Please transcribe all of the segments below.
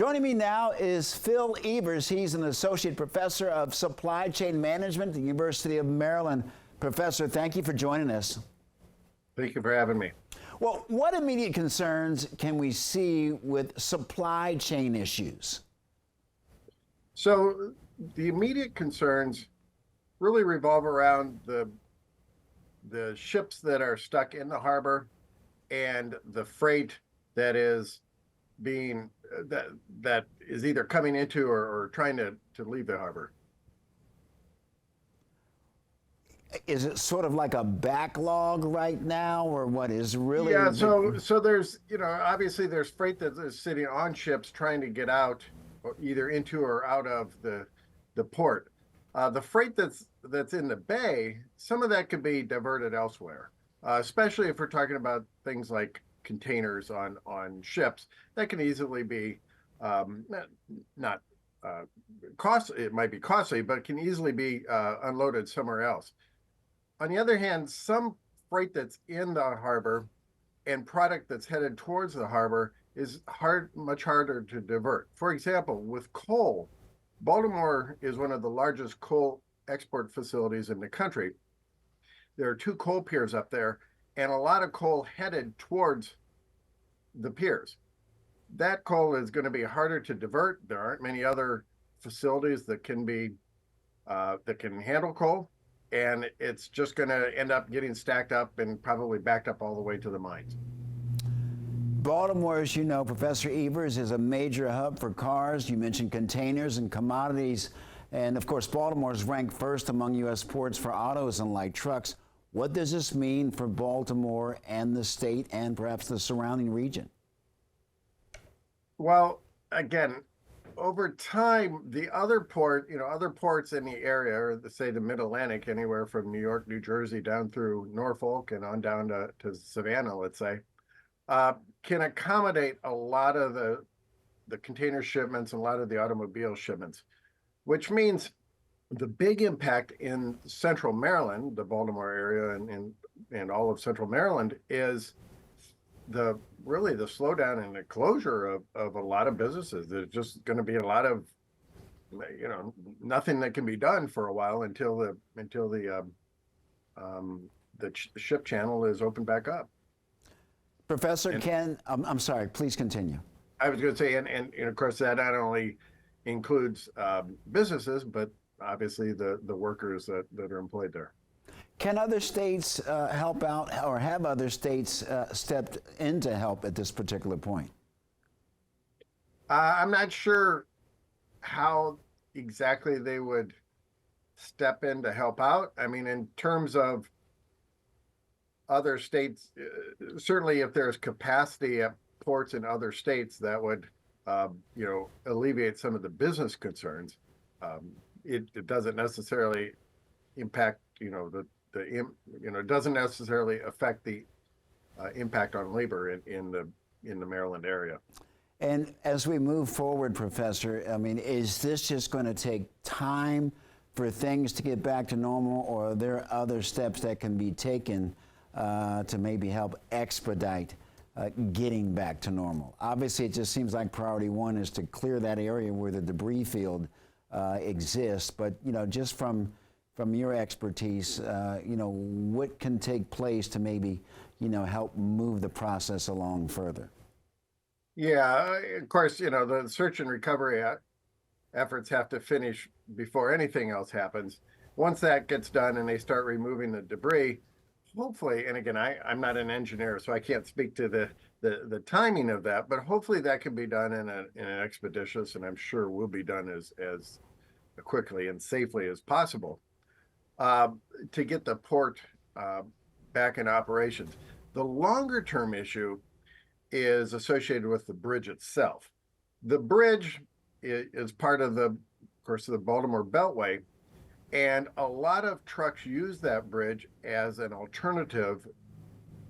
Joining me now is Phil Evers. He's an associate professor of supply chain management at the University of Maryland. Professor, thank you for joining us. Thank you for having me. Well, what immediate concerns can we see with supply chain issues? So the immediate concerns really revolve around the ships that are stuck in the harbor and the freight that is being that is either coming into or trying to leave the harbor. Is it sort of like a backlog right now, or what is really? Yeah, so there's, obviously there's freight that is sitting on ships trying to get out, or either into or out of the port. The freight that's in the bay, some of that could be diverted elsewhere, especially if we're talking about things like containers on ships. That can easily be not costly. It might be costly, but can easily be unloaded somewhere else. On the other hand, some freight that's in the harbor and product that's headed towards the harbor is much harder to divert. For example, with coal, Baltimore is one of the largest coal export facilities in the country. There are 2 coal piers up there, and a lot of coal headed towards the piers. That coal is going to be harder to divert. There aren't many other facilities that can handle coal, and it's just going to end up getting stacked up and probably backed up all the way to the mines. Baltimore, as you know, Professor Evers, is a major hub for cars. You mentioned containers and commodities. And of course, Baltimore is ranked first among U.S. ports for autos and light trucks. What does this mean for Baltimore and the state and perhaps the surrounding region? Well, again, over time, the other ports in the area, or say the Mid-Atlantic, anywhere from New York, New Jersey, down through Norfolk and on down to Savannah, let's say, can accommodate a lot of the container shipments and a lot of the automobile shipments, which means the big impact in central Maryland, the Baltimore area and all of central Maryland, is the slowdown and the closure of a lot of businesses. There's just going to be a lot of, nothing that can be done for a while until the ship channel is opened back up. Professor Ken, I'm sorry, please continue. I was going to say, and of course that not only includes businesses, but obviously the workers that are employed there. Can other states help out, or have other states stepped in to help at this particular point? I'm not sure how exactly they would step in to help out. I mean, in terms of other states, certainly if there's capacity at ports in other states, that would, alleviate some of the business concerns. It doesn't necessarily impact, it doesn't necessarily affect the impact on labor in the Maryland area. And as we move forward, Professor, I mean, is this just going to take time for things to get back to normal, or are there other steps that can be taken to maybe help expedite getting back to normal? Obviously, it just seems like priority one is to clear that area where the debris field exists. But, just from your expertise, what can take place to maybe, help move the process along further? Yeah, of course, the search and recovery efforts have to finish before anything else happens. Once that gets done and they start removing the debris, hopefully, and again, I'm not an engineer, so I can't speak to the timing of that, but hopefully that can be done in an expeditious, and I'm sure will be done as quickly and safely as possible, to get the port back in operations. The longer term issue is associated with the bridge itself. The bridge is part of of course, the Baltimore Beltway, and a lot of trucks use that bridge as an alternative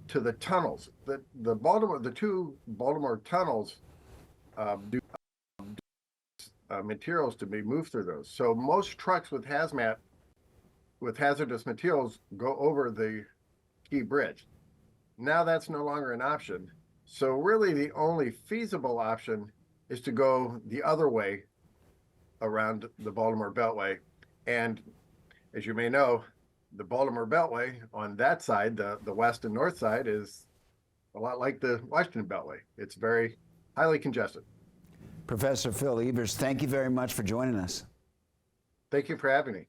to the tunnels. The 2 Baltimore tunnels do materials to be moved through those. So most trucks with hazardous materials go over the key bridge. Now that's no longer an option. So really the only feasible option is to go the other way around the Baltimore Beltway. And as you may know, the Baltimore Beltway on that side, the west and north side, is a lot like the Washington Beltway. It's very highly congested. Professor Phil Evers, thank you very much for joining us. Thank you for having me.